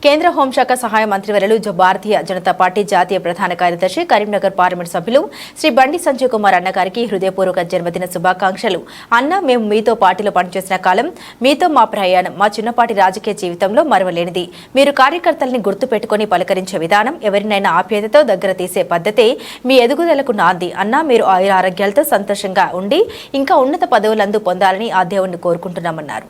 కేంద్ర హోంశాఖ సహాయ మంత్రివర్యులు భారతీయ జనతా పార్టీ జాతీయ ప్రధాన కార్యదర్శి కరీంనగర్ పార్లమెంట్ సభ్యులు శ్రీ బండి సంజయ్ కుమార్ అన్నగారికి హృదయపూర్వక జన్మదిన శుభాకాంక్షలు. అన్న, మేము మీతో పార్టీలో పనిచేసిన కాలం, మీతో మా ప్రయాణం మా చిన్నపాటి రాజకీయ జీవితంలో మరవలేనిది. మీరు కార్యకర్తల్ని గుర్తుపెట్టుకుని పలకరించే విధానం, ఎవరినైనా ఆప్యాయతతో దగ్గర తీసే పద్ధతే మీ ఎదుగుదలకు నాంది. అన్న, మీరు ఆరోగ్యాలతో సంతోషంగా ఉండి ఇంకా ఉన్నత పదవులందు పొందాలని ఆ దేవుణ్ణి కోరుకుంటున్నామన్నారు.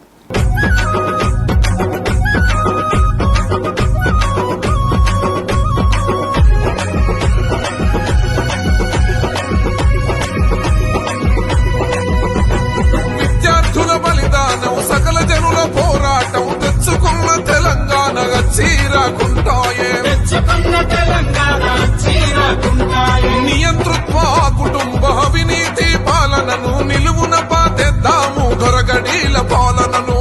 సకల జనుల పోరాటం తెచ్చుకున్న తెలంగాణ నియంతృత్వ కుటుంబ అవినీతి పాలనను నిలువున పాతేద్దాము దొరగడీల పాలనను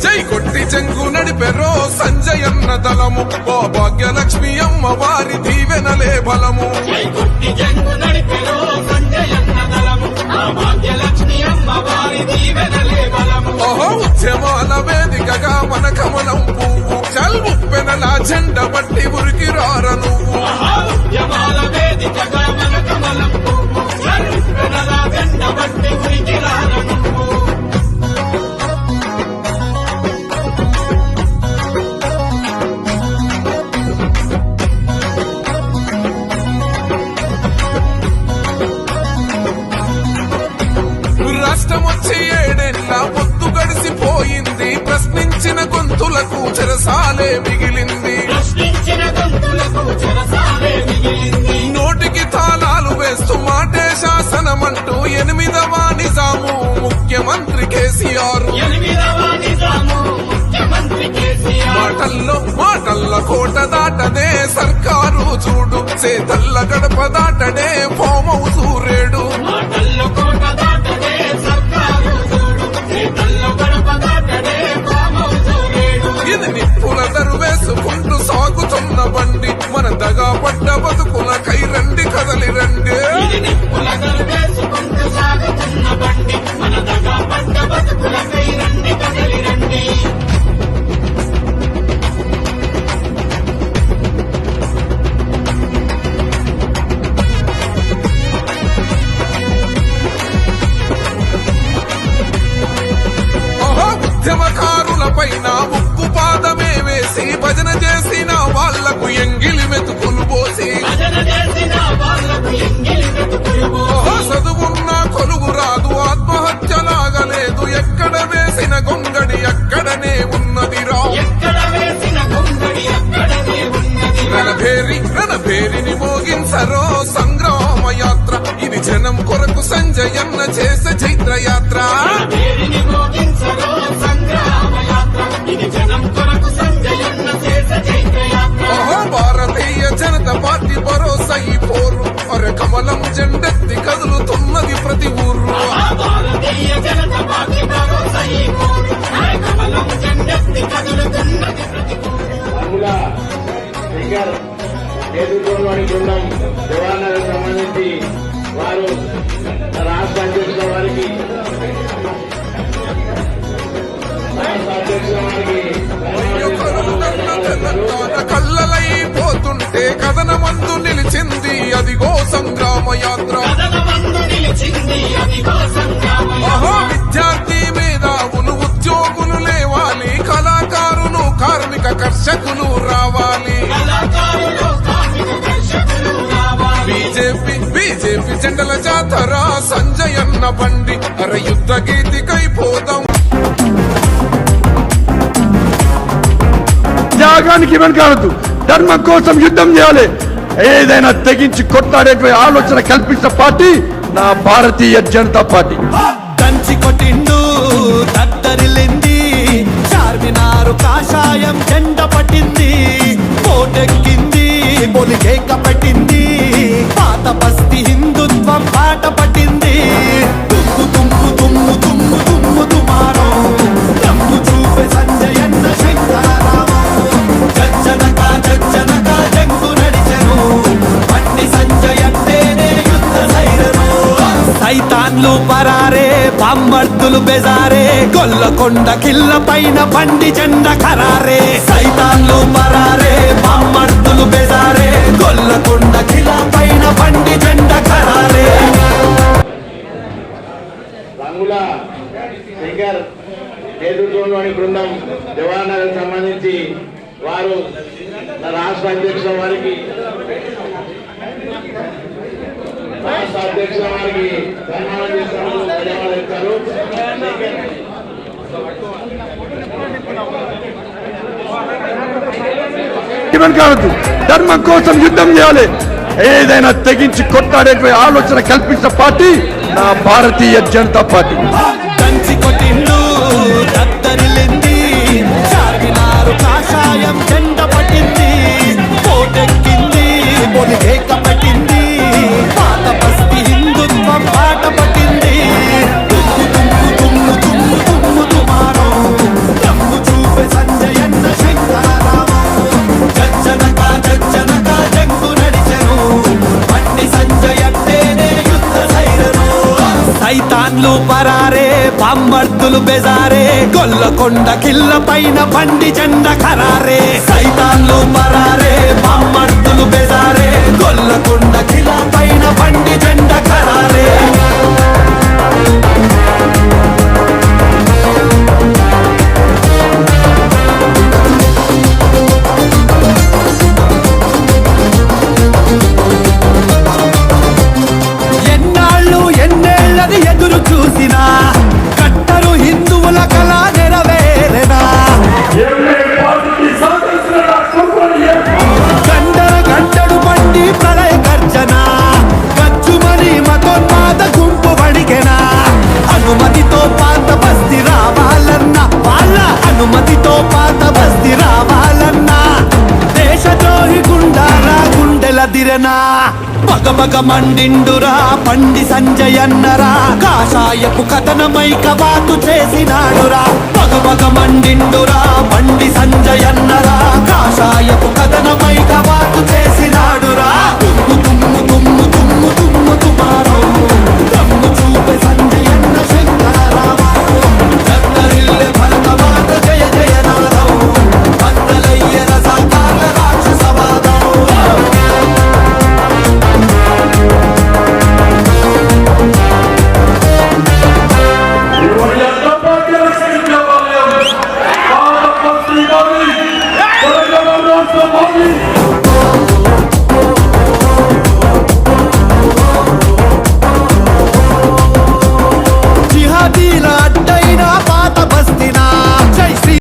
జై కొట్టి చెంగు నడిపెరో సంజయన్న దళము భాగ్యలక్ష్మి అమ్మ వారి దీవెనలే బలము. ఉద్యమాల వేదికగా మన కమలం పువ్వు చల్ముప్పెనల జెండ బట్టి ఉరికి రార నువ్వు. రాష్ట్రం వచ్చి 7 ఏళ్ల పొత్తు గడిసిపోయింది. ప్రశ్నించిన గొంతులకు చెరసాలే మిగిలింది. నోటికి తాళాలు వేస్తూ మాటే శాసనమంటూ 8వ నిజాము ముఖ్యమంత్రి కేసీఆర్. మాటల్ల కోట దాటదే సర్కారు చూడు, చేతల్ల గడప దాటడే ఫామౌ సూర్యుడు. ఇది నిప్పుల దరువేసుకుంటూ సాగుతున్న బండి, మన దగా పడ్డ బతుకుల కైరండి కదలి రండి. ఉద్యమకారుల పైన ఉప్పు పాదమే వేసి భజన చేసిన వాళ్లకు ఎంగిలి మెతుకులు పోసి, చదువున్న కొలువు రాదు ఆత్మహత్యలాగలేదు. ఎక్కడ వేసిన గొంగడి అక్కడనే ఉన్నదిరా. రణభేరిని మోగించరో సంగ్రామ యాత్ర, ఇది జనం కొరకు సంజయన్న చేసే చైత్రయాత్ర. భారతీయ జనతా పార్టీ భరోసా ఈ పోరు, అరే కమలం జెండెత్తి కదులుతున్నది ప్రతి ఊరు. జవహర్లాల్ సంబంధించి వారు రాష్ట్ర అధ్యక్షుల వారికి కళ్ళలైపోతుంటే కథనమందు నిలిచింది అదిగో సంగ్రామ యాత్ర. విద్యార్థి మేధావులు ఉద్యోగులు లేవాలి, కళాకారులు కార్మిక కర్షకులు రావాలి. బీజేపీ జెండల జాతర సంజయన్న బండి, అర యుద్ధ గీతికై పోదాం. త్యాగానికి వెనకాడద్దు, ధర్మం కోసం యుద్ధం చేయాలి. ఏదైనా తెగించి కొట్లాడేటువంటి ఆలోచన కల్పించిన పార్టీ నా భారతీయ జనతా పార్టీ. కంచి కొట్టిండు దద్దరిల్లింది, చార్మినారు కాషాయం జెండ పట్టింది, కోటెక్కింది పొలికేక పట్టింది, పాత బస్తీ హిందుత్వం పాట పట్టింది. తుమ్ము తుమ్ము తుమ్ము తుమ్ము తుమ్ము తుమారో తమ్ము చూపే సంజయన్న శంకరారామం. జజ్జనక జంగు నడిచెను, బండి సంజయన్నేనే యుద్ధ సైరను. సైతాన్లు పరారే బామ్మర్దులు బెజారే గొల్లకొండ కిల్ల పైన బండి జెండ ఖరారే సైతాన్లు పరారే బామ్మర్దులు బెజారే గొల్లకొండ కిల్ల పైన బండి జెండ ఖరారే రంగుల శంకర్ నేతృత్వంలోని బృందం జవహర్నగర్ సంబంధించి వారు రాష్ట్ర అధ్యక్షుల వారికి సన్మానం చేస్తున్నందుకు ధన్యవాదాలు ఇస్తారు. ఇవన్నీ కావద్దు, ధర్మం కోసం యుద్ధం చేయాలి. ఏదైనా తెగించి కొట్టాడేటువంటి ఆలోచన కల్పించిన పార్టీ నా భారతీయ జనతా పార్టీ. దంచి కొట్టిండు దద్దరిల్లింది చార్మినారు కాషాయం జెండ పట్టింది కోటెక్కింది పొలికేక పెట్టింది పాత బస్తీ హిందుత్వం పాట పట్టింది తుమ్ము తుమ్ము తుమ్ము తుమ్ము తుమ్ము తుమారో రమ్ము చూపే సంజయన్న శంకరారామం జజ్జనక జంగు నడిచెను బండి సంజయ్ అంటేనే యుద్ధ సైరను సైతాన్లు పరారే బామ్మర్దులు బెజారే గొల్లకొండ కిల్ల పైన బండి జెండ ఖరారే సైతాన్లు పరారే బామ్మర్దులు బెజారే గొల్లకొండ కిల్ల పైన బండి జెండ ఖరారే ఎన్నేళ్ళది ఎదురు చూసినా కట్టరు హిందువుల కళ నెరవేరెనా గంటడు బండి ప్రళయ గర్జన గచ్చుమని మతోన్మాద గుంపు వడిగెనా అనుమతితో పాత బస్తి రావాలన్నా వాళ్ళ అనుమతితో పాత బస్తి రావాలన్నా దేశద్రోహి గుండారా గుండెలదిరెనా పగపగ మండిండురా బండి సంజయ్ అన్నరా కాషాయపు కథనమై కవాతు చేసినాడురా పగపగ మండిండురా బండి సంజయ్ అన్నరా కాషాయపు కథనమై కవాతు చేసినాడురా తుమ్ము తుమ్ము తుమ్ము తుమ్ము తుమ్ము తుమారో రమ్ము చూపే సంజయ్ అన్న శంకరారామం జద్దరిల్లె భరతమాత జయ జయ నాదం బద్దలయ్య రసకాల రాక్షసవాదం Money!